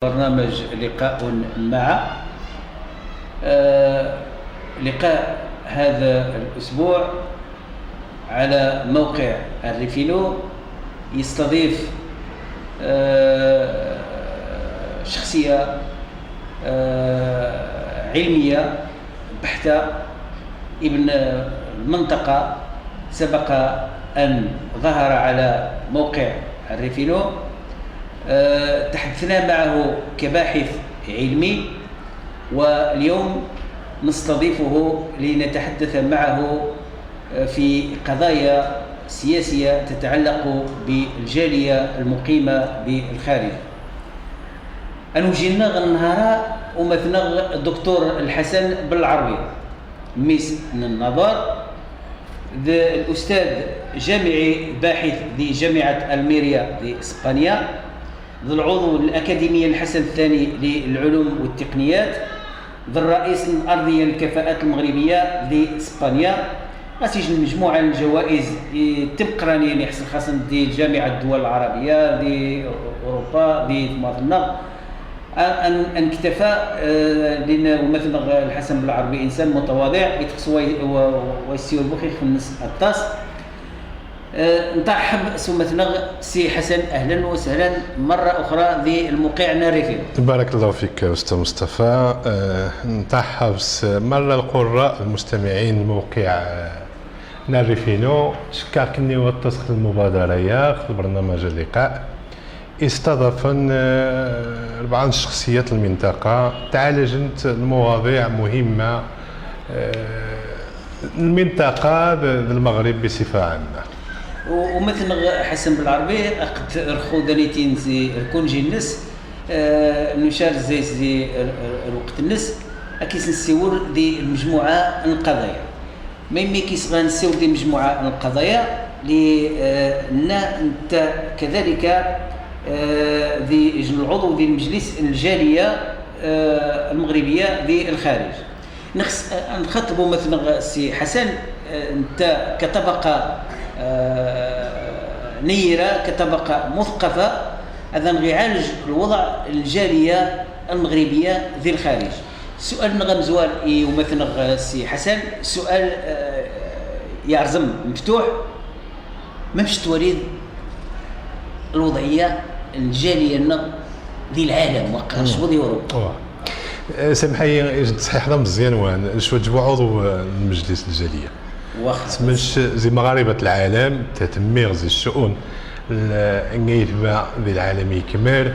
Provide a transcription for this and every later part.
برنامج لقاء مع لقاء هذا الأسبوع على موقع الريفينو يستضيف شخصية علمية بحتة ابن المنطقة، سبق أن ظهر على موقع الريفينو. تحدثنا معه كباحث علمي، واليوم نستضيفه لنتحدث معه في قضايا سياسية تتعلق بالجالية المقيمة بالخارج. أنوجينا غنهارا ومثنا الدكتور الحسن بالعربي ميس النظر، الأستاذ جامعي باحث في جامعة ألميريا في إسبانيا، ذو العضو الأكاديمية الحسن الثاني للعلوم والتقنيات، ذو الرئيس الأرضية للكفاءات المغربية في إسبانيا، غاسيج مجموعة من الجوائز تبقرانية اللي حصل خاصة دي جامعة الدول العربية دي أوروبا دي مثلا أن اكتفى لأن مثلا الحسن بالعربي إنسان متواضع يتخص ويسير بخير في الناس الطاس. نرحب مثلا سي حسن، أهلا وسهلا مرة أخرى في الموقع ناريفينو. بارك الله فيك أستاذ مصطفى. نرحب مرة القراء المستمعين الموقع ناريفينو. شكركني وتصل المبادرة يا برنامج اللقاء استضافا 4 شخصيات المنطقة تعالجت المواضيع مهمة المنطقة المغرب بصفة عامة. ومثل حسن بالعربي قد رخو دانيتين زي الكونجي الناس نشار زي الوقت الناس اكيس نسيور دي المجموعة القضايا ما كيس غنسيور دي مجموعة القضايا لنا انت كذلك ذي العضو ذي المجلس الجالية المغربية بالخارج. نخاطبوا مثلا سي حسن، انت كطبقة نيرة كطبقة مثقفة هذا نعالج الوضع الجالية المغربية ذي الخارج. سؤال نغم زوال ومثلا سي حسن، سؤال يعزم مفتوح، ما مش توريد الوضعية الجالية ذي العالم وقرش وذي أوروبا. سمحي تصحيح هذا مزيان وان شو جبوا عضو المجلس الجالية سمش زي مغاربة العالم تتمير زي الشؤون النيفة ذي العالمي كمال.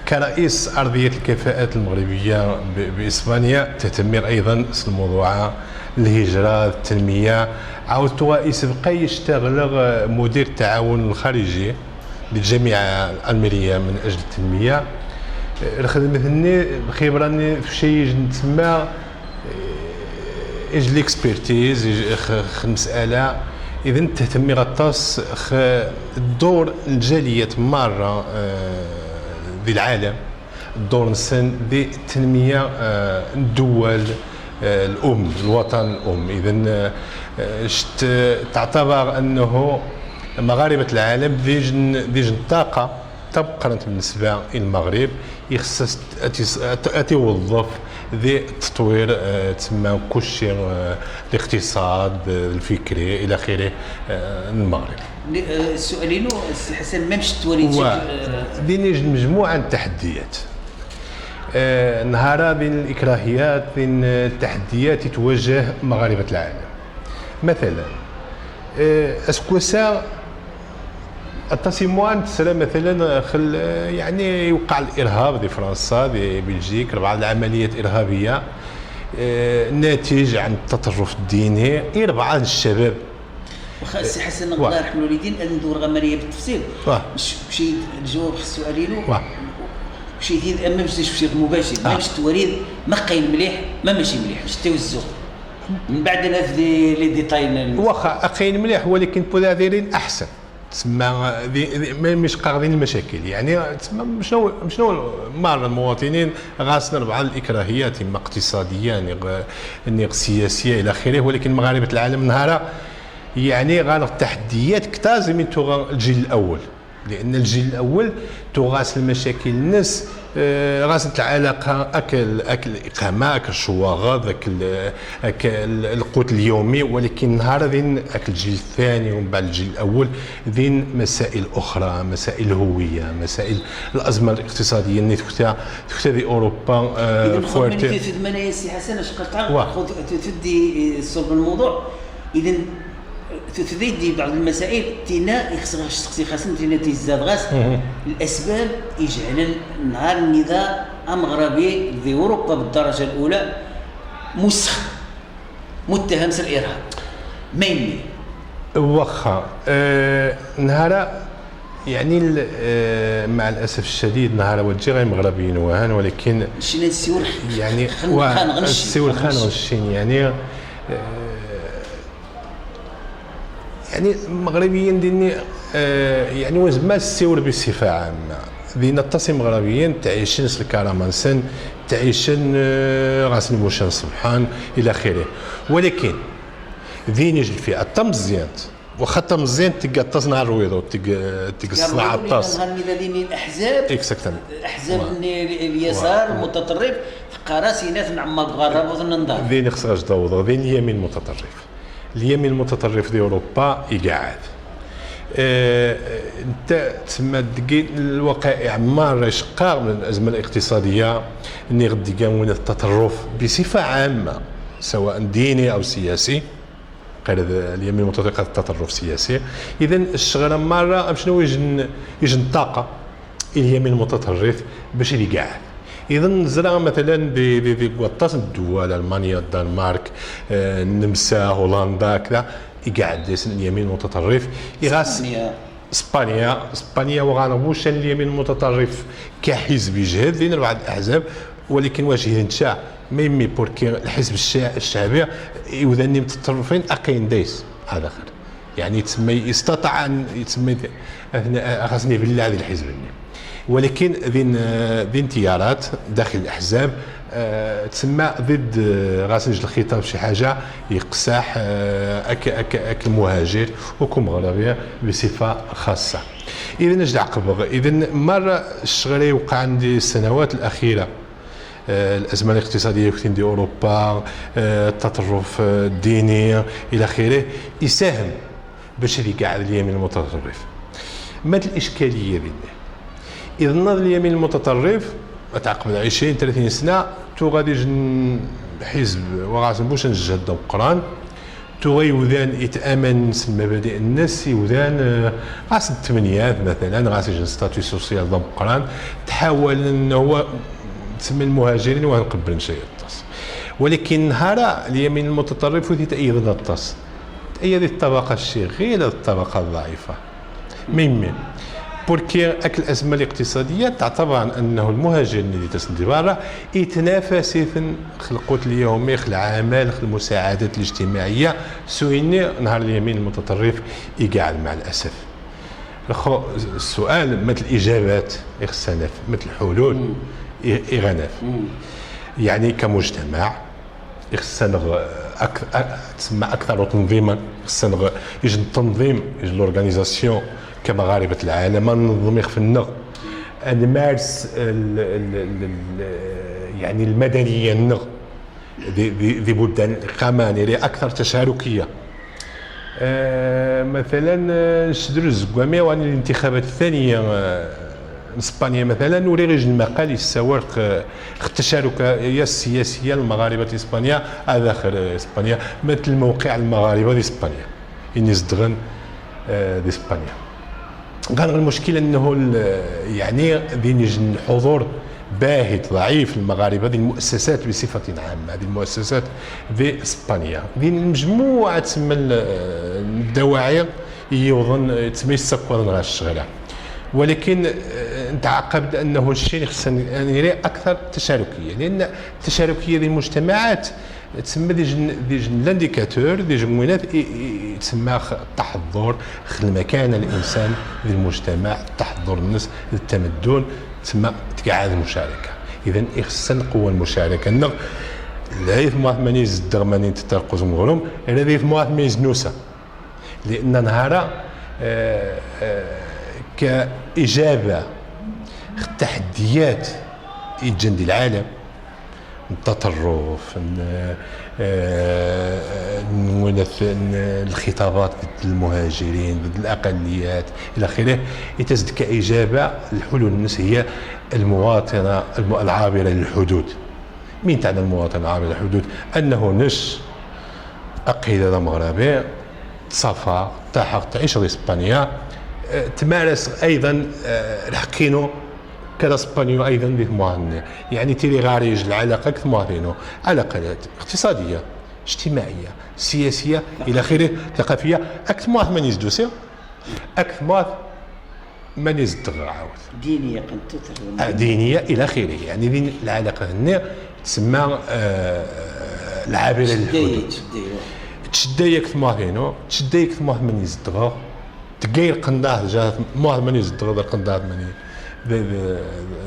كرئيس أرضية الكفاءات المغربية بإسبانيا تتمير أيضا الموضوع الهجرة التنمية. عاود رئيس بقى يشتغل مدير التعاون الخارجي للجامعة الألميرية من أجل التنمية. الخدمة خبراني في شيء نسمى اج ليكسبيرتيز مسألة اذا تهتمي غطاس الدور الجالية مرة ذي العالم، الدور نسن ذي التنمية الدول الأم الوطن الأم. إذن تعتبر أنه مغاربة العالم ذي الطاقة تبقى بالنسبة للمغرب يخصص توظف ذي التطوير تسمى كل شيء الاقتصاد الفكري إلى آخره المغرب. سؤالينو سي حسن ما مش توريد ديني مجموعة من التحديات نهارا بين الإكراهيات بين التحديات تواجه مغاربة العالم. مثلا اسكوسا التصميمات تسرى مثلا خل يعني يوقع الارهاب في فرنسا في بلجيك، بعض العمليات الارهابيه ناتج عن التطرف الديني. بعض الشباب سي حسن الله يرحم الوالدين ندور غماريه بالتفصيل شي الجواب السؤالين شي ديال ما مشيش في مباشر ما مش توريد ما قاين مليح ما ماشي مليح مش توزع من بعد هذا لي ديتاي واخا قاين مليح ولكن بولاديرين احسن تسمى مش قاعدين المشاكل. يعني تسمى شنو مار المواطنين غاسنا بعض الاكراهيات اما اقتصاديه يعني سياسيه الى اخره، ولكن مغاربه العالم نهارا يعني غالب التحديات كتازم من الجيل الاول لان الجيل الاول تغاس المشاكل الناس غاست العلاقه اكل الاقامه اكل الشواغط اكل القوت اليومي، ولكن نهار ذين اكل الجيل الثاني ومن بعد الجيل الاول ذين مسائل اخرى، مسائل الهويه، مسائل الازمه الاقتصاديه اللي تختها في اوروبا فورتي في المنايا سي حسن اش قطع تدي صلب الموضوع. اذا تدي بعض المسائل تينا يخص خاصن تينا تيزاد غاس الاسباب يجعل نهار النظام المغربي في اوروبا بالدرجه الاولى مسخ متهم بالارهاب ما يمي واخا نهار يعني مع الاسف الشديد نهار وجه غير مغربيين وهان، ولكن شينا السيور يعني السيور خان غشين يعني المغربيين ديني يعني وزما السيور بصفه عامه ذينا التصي مغربيين تعيشن الكرامانسن تعيشن غاسن بوشان صبحان الى اخره، ولكن ذين يجي الفئه التمزيانت واخا التمزيانت تلقى تصنع الرويضه تصنع الطاس هذين الاحزاب احزاب اليسار المتطرف قراسينات نعم مغرب وظن ذين خصهاش دوض ذين اليمين المتطرف. اليمين المتطرف في اوروبا يقعد انت تسمى الوقائع مره شقاق من الازمه الاقتصاديه اني غدي كامون التطرف بصفه عامه سواء ديني او سياسي، قال اليمين المتطرف التطرف سياسي. اذا الشغله مره شنو يجن الطاقه اليمين المتطرف باش يقعد. اذا نزرع مثلا في قطاس الدول المانيا الدنمارك النمسا هولندا كذا يقعد اليمين المتطرف يغاس اسبانيا وغانبوش اليمين المتطرف كحزب يجهد لين بعض الاحزاب، ولكن واش ينشا ما يمي بوركي الحزب الشعبي يوذني متطرفين اقين دايس هذا خير يعني تسمى يستطيع ان يتسمى خاصني بالله هذا الحزب، ولكن ذين تيارات داخل الاحزاب تسمى ضد غاسنج الخطاب شي حاجه يقساح اك المهاجر وكم مغربيه بصفه خاصه. اذا نجد عقب اذا مره الشغله وقع عندي السنوات الاخيره الازمه الاقتصاديه في دي اوروبا التطرف الديني الى اخره يساهم باش يقعد اليمين المتطرف. ما الاشكاليه ذي؟ إذا نظر اليمين المتطرف تعقب 20 30 سنة تو غادي حزب وغاسن بوش نجهد القرآن تو غيوذان يتأمن مبادئ الناس يوذان غاسن الثمانينات مثلا غاسن ستاتيو سوسيال ضم القرآن تحاول انه هو تسمى المهاجرين وهنقبل شيء الطاس، ولكن نهار اليمين المتطرف وثي تأيد الطاس تأيد الطبقة الشغيلة الطبقة الضعيفة ميمين بوركي اك الازمه الاقتصاديه تعتبر انه المهاجرين اللي تسندي برا يتنافسوا في القوت اليومي في العمل في المساعدات الاجتماعيه سويني نهار اليمين المتطرف يقعد مع الاسف. السؤال مثل الاجابات يخصنا مثل الحلول يغنف يعني كمجتمع يخصنا تسمى اكثر تنظيما خصنا يجي التنظيم يجي لورغانيزاسيون كمغاربة العالم ننظم يخفنا نمارس يعني المدنية النغ ذي بلدان القمان اللي أكثر تشاركية مثلا نشدروا الزقامية وعن الانتخابات الثانية اسبانيا مثلا وريج المقال يساورق التشاركية السياسية المغاربة اسبانيا داخل اسبانيا مثل موقع المغاربة اسبانيا ينزدغن اسبانيا. كان المشكله انه يعني ذي الحضور باهت ضعيف المغاربه هذه المؤسسات بصفه عامه، هذه المؤسسات في اسبانيا ذي مجموعه تسمى الدواعي يظن تسمى يسكر غير الشغله، ولكن نتعقب انه الشيء خصنا يعني اكثر تشاركيه، لان التشاركيه ديال المجتمعات تسمى دي لانديكاتور دي جموينات تسمى التحضر المكانه الانسان للمجتمع، تحضر الناس للتمدن تسمى تقعد المشاركه. اذا خصنا قوه المشاركه لا يثمر ماني زدغ ماني تترقز مغروم الا ذي يثمر ماني زنوسه، لان نهار كإجابة التحديات الجند العالم، التطرف، الخطابات ضد المهاجرين، ضد الأقليات إلى آخره، يتزد كإجابة الحلول الناس هي المواطنة العابرة للحدود. مين تعني المواطن العابر للحدود؟ أنه نش أقيلة مغربي تصافى تحق تعيش في إسبانيا، تمارس أيضا الحقينو كالاسبانيو ايضا بالمهنة، يعني تيري غاريج العلاقه كثمارينو علاقات اقتصاديه اجتماعيه سياسيه الى اخره ثقافيه اكثر من يزدوسي اكثر من يزدغ عاود دينيه قنت دينيه الى اخره. يعني ذي العلاقه هنا تسمى العابره للحدود. تشدي كثمارينو تشدي كثر من يزدغ تقير قنده جات من يزدغ قنده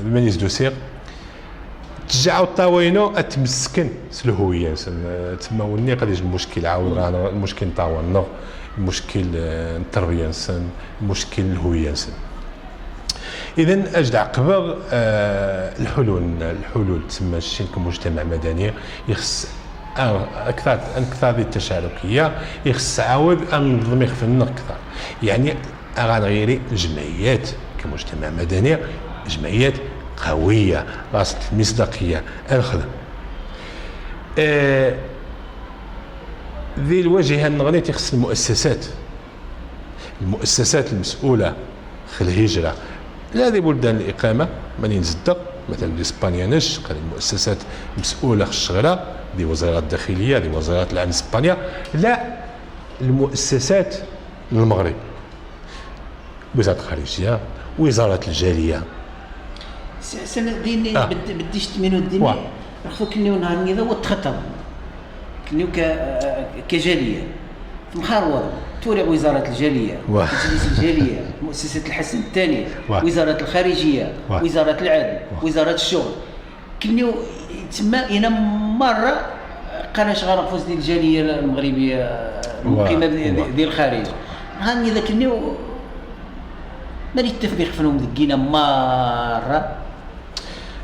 من يزدوسيق تجعو الطاوينو اتمسكن الهويه تما وني قد يجي المشكل عاود المشكل طاوينو المشكل التربيه نسن المشكل الهويه نسن. اذا اجد عقب الحلول تسمى الشين كمجتمع مدني يخص اكثر التشاركيه، يخص عاود انظم يخفن اكثر. يعني غير الجمعيات كمجتمع مدني جمعيات قويه راسة المصداقيه الخدم. ذي الوجه النغني تخص المؤسسات المسؤوله في الهجره لهذه بلدان الاقامه ماني نصدق مثلا اسبانيا نش المؤسسات المسؤوله في الشغله دي وزاره الداخليه دي وزاره العمل اسبانيا، لا المؤسسات المغرب وزاره الخارجيه وزاره الجاليه سنة ديني بديش تمينو الديني ناخذ كنيو نهار نيذا وتخطب كنيو كجاليه في مخاروره تورع وزاره الجاليه مجلس الجاليه مؤسسه الحسن الثاني وزاره الخارجيه وزاره العدل وزاره الشغل كنيو تما هنا مره قناش غنقفز ديال الجاليه المغربيه المقيمه ديال الخارج نهار نيذا كنيو ماني التفبيق فيهم دقينا مره.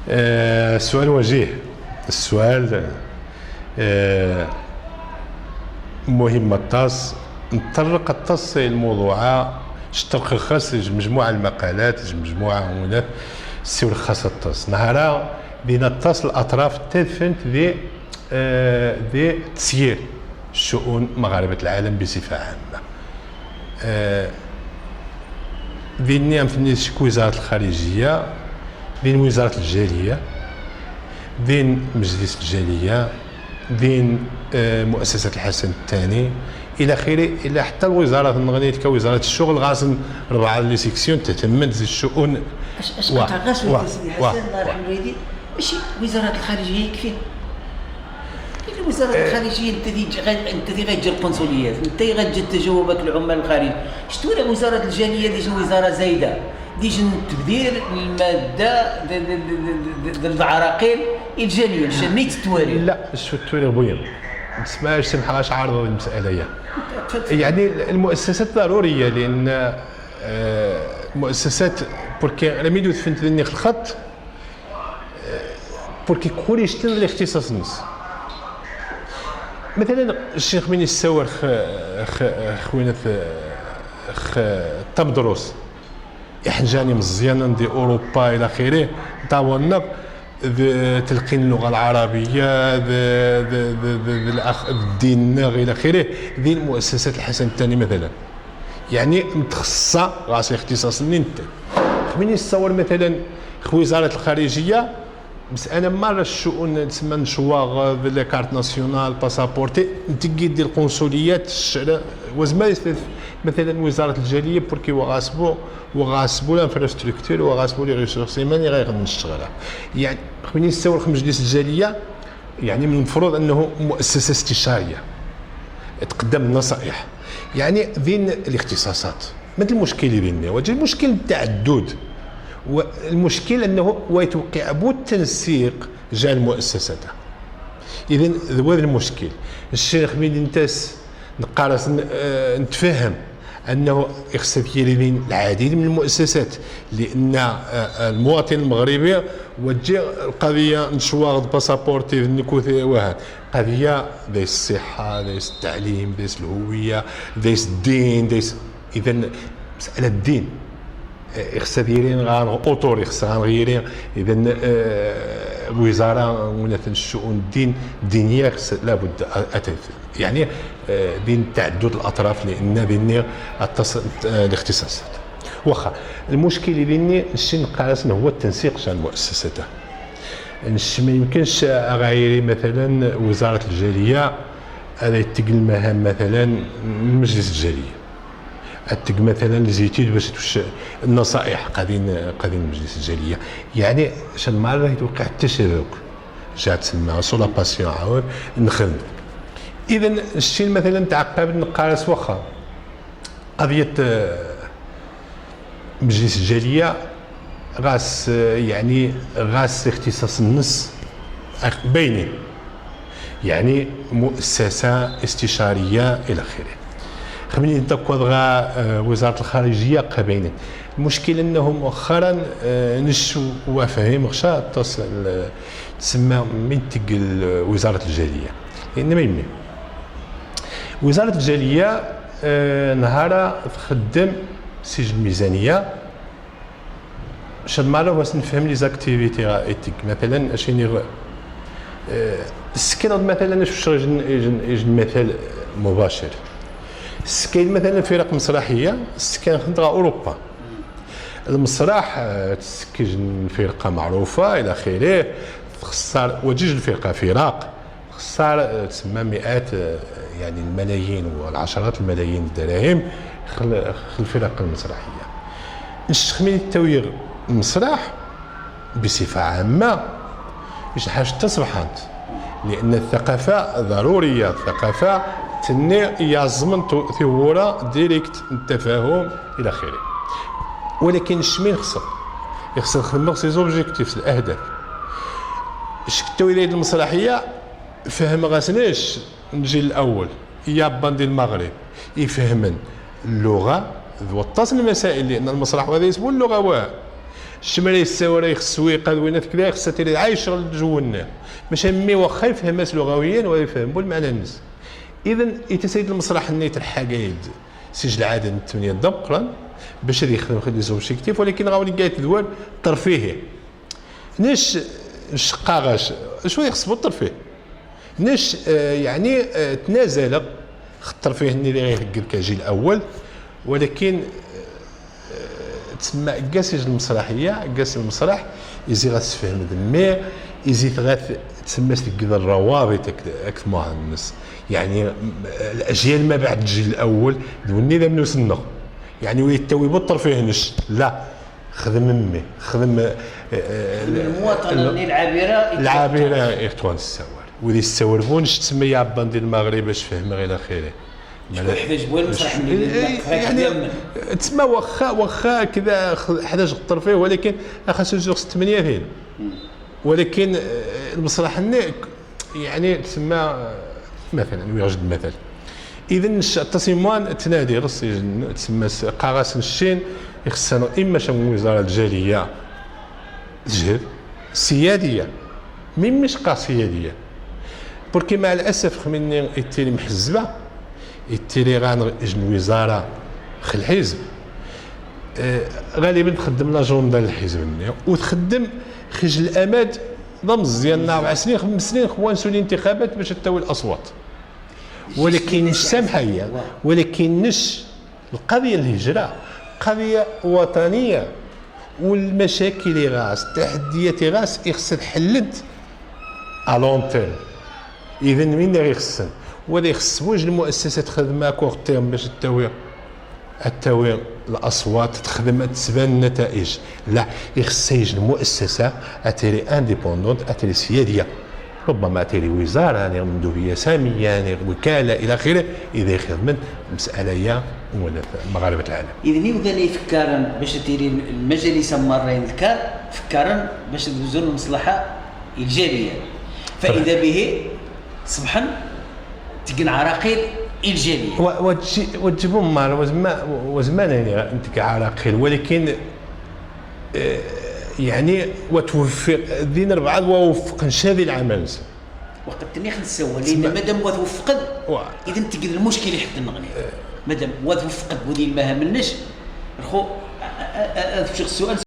السؤال وجيه، السؤال مهم الطاس نطرق الطاس الموضوع شترق الخاص مجموعه المقالات مجموعه هنا السؤال الخاص الطاس نهارا بين الطاس الاطراف تدفنت ذي تسيير شؤون مغاربه العالم بصفه عامه. بين نيام في وزاره الخارجيه بين وزاره الجاليه بين مجلس الجاليه بين مؤسسه الحسن الثاني الى اخره الى حتى الوزاره النغنيه كوزاره الشغل غاسن 4 لي سيكسيون تتمد الشؤون. اش غاس سيدي حسن الله يرحم والديك ماشي وزاره الخارجيه يكفي كيف وزاره الخارجيه انت اللي غتجي القنصليات انت اللي غتجي تجاوبك العمال الخارج شتو وزاره الجاليه ديجي وزاره زايده ديجي تبذير الماده ديال العراقيل الجاليه شنيت التواريخ لا شو التواريخ بوين تسمعش سمحاش عارضه المساله يعني المؤسسات ضروريه لان المؤسسات بوركي انا ميدو فهمت اني الخط بوركي كل يشتغل الاختصاص الناس مثلا الشيخ من يسور خوينا تمدروس احجاني مزيانا دي اوروبا الى اخره طاولنا تلقين اللغه العربيه الدين الى اخره ذي المؤسسات الحسن الثاني مثلا يعني متخصصه راسي اختصاص انت من يتصور مثلا وزاره الخارجيه بس انا مره الشؤون تسمى نشواغ لا كارت ناسيونال باسابورتي نتقي ديال القنصليات وزما مثلا وزاره الجاليه بوركي وغاسبوا الانفراستركتور وغاسبوا لي ريسورس ايماني غير نشتغلها يعني خمني نستور مجلس الجاليه يعني من المفروض انه مؤسسه استشاريه تقدم النصائح يعني ذين الاختصاصات مثل المشكل اللي بيننا وجه المشكل التعدد والمشكل انه يتوقع بو التنسيق جاء المؤسسات اذا هذا المشكل الشيخ من انتاس نقارس نتفهم انه يخصدين العديد من المؤسسات، لان المواطن المغربي وجه القضيه نشواغ باسابورتي نكوثي واحد قضيه ديس الصحه، ديس التعليم، ديس الهويه، ديس الدين، ديس اذا مساله الدين يخصدين غان اوتور يخصدين اذا وزاره ولا الشؤون الدين الدينيه لابد يعني بين تعدد الاطراف، لان بين الاختصاصات. واخا المشكل اللي نشي نقاس هو التنسيق شان المؤسسات. ما يمكنش غير مثلا وزاره الجاليه هذا يتقل المهام مثلا مجلس الجاليه، اتق مثلا زيتيد باش النصائح قادين مجلس الجاليه، يعني شان مره يتوقع التشابك جات تسمى سو لا باسيون عاود نخدم. اذا الشيء مثلا تعقب نقارس واخا قضيه مجلس الجاليه غاس يعني غاس اختصاص النص بيني، يعني مؤسسه استشاريه الى اخره. خمني نتاكد وزاره الخارجيه قبينا. المشكل انهم مؤخرا نشوا وفهم غشا تسمى منتج وزاره الجاليه، لان ما يمي وزاره الجاليه نهار تخدم سجل الميزانيه شاد مره واش نفهم لي زاكتيفيتي ايتيك مثلا اشيني السكن مثلا واش يجي مثال مباشر. السكين مثلا فرق مسرحيه السكان خدمة اوروبا، المسرح تسكن فرقه معروفه الى اخره، خسر وجوج الفرقه فرق خسر تسمى مئات يعني الملايين والعشرات الملايين الدراهم خل الفرق المسرحيه. نستخدم التوير المسرح بصفه عامه باش حاجه تصبحت، لان الثقافه ضروريه، الثقافه تني يازمن ثورة ديريكت التفاهم الى اخره. ولكن الشمين خصو يخدم سي زوبجيكتيف الاهداف. التويريه المسرحيه فهم غاسناش نجي الاول يا باندي المغرب يفهمن اللغه وتصل المسائل، لان المسرح هذا يسمو اللغه واه الشمالي السواري السويقه وينات كذا خصها تيري عايش جونا ماشي مي واخا يفهم لغويا ولا يفهم بالمعنى الناس. اذا يتسيد المسرح النيت الحقايد سجل عدد 8 دقيقه باش يخدم لي زوبجيكتيف، ولكن غاوني قايت دوار ترفيهي ناش الشقاغاش شويه يخصو الترفيه ناش يعني تنازل الترفيه اللي غيهكر كاجي الاول، ولكن تسمى كاسج المسرحيه كاس المسرح يزي غتفهم دمي يزي غاث تسمى تقدر الروابط اكثر الناس، يعني الاجيال ما بعد الجيل الاول دوني ذا منو سنه يعني ويتوي بالطرفيه نش لا خدم امي خدم المواطنه العابره يختوان السوار وذي السوار بونش تسمى يا باندي المغرب باش فهم غير خيره حيتاش بوين المسرح يعني تسمى واخا كذا 11 الطرفيه، ولكن خاصو جوج 8 فين، ولكن المسرح يعني تسمى مثلا ويوجد مثل. اذا التصميمان تنادي راسي تسمى قاغاس الشين يخصنا اما شمو وزاره الجاليه جهد سياديه مش سياديه، بركي مع الاسف من يتيري محزبه يتيري غان وزاره خل الحزب غالبا تخدم لاجوندا الحزب وتخدم خجل الاماد ضمز ديالنا 4 سنين 5 سنين خوانسو الانتخابات باش تاوي الاصوات، ولكن مش سامحه، ولكن نش القضيه الهجره قضيه وطنيه والمشاكل غاس التحديات غاس يخص حلت الونتير. اذا مين اللي يخصن ولا يخص واش المؤسسات خدمه كور تيرم باش التوي الاصوات تخدم تسبان النتائج، لا يخص يجي المؤسسه اتيري انديبوندونت اتيري سياديه، ربما اتيري وزاره يعني مندوبيه ساميه يعني وكاله الى اخره اذا يخدم مساله ولا مغاربه العالم. اذا يبدا لي فكرا باش تيري المجالس مرين الكار فكرا باش تدوزو المصلحه الجاليه، فاذا به صبحا تقن عراقيل الجاليه. وتجيبهم مال وزمان يعني انت كعراقيل، ولكن يعني وتوفق دين ربعه ووفق نشاذي العمل وقد تنيخ نسوى لان مادام وتوفقد اذا تقدر المشكل حتى نغني مادام وتوفقد ودي ما منش الخو هذا السؤال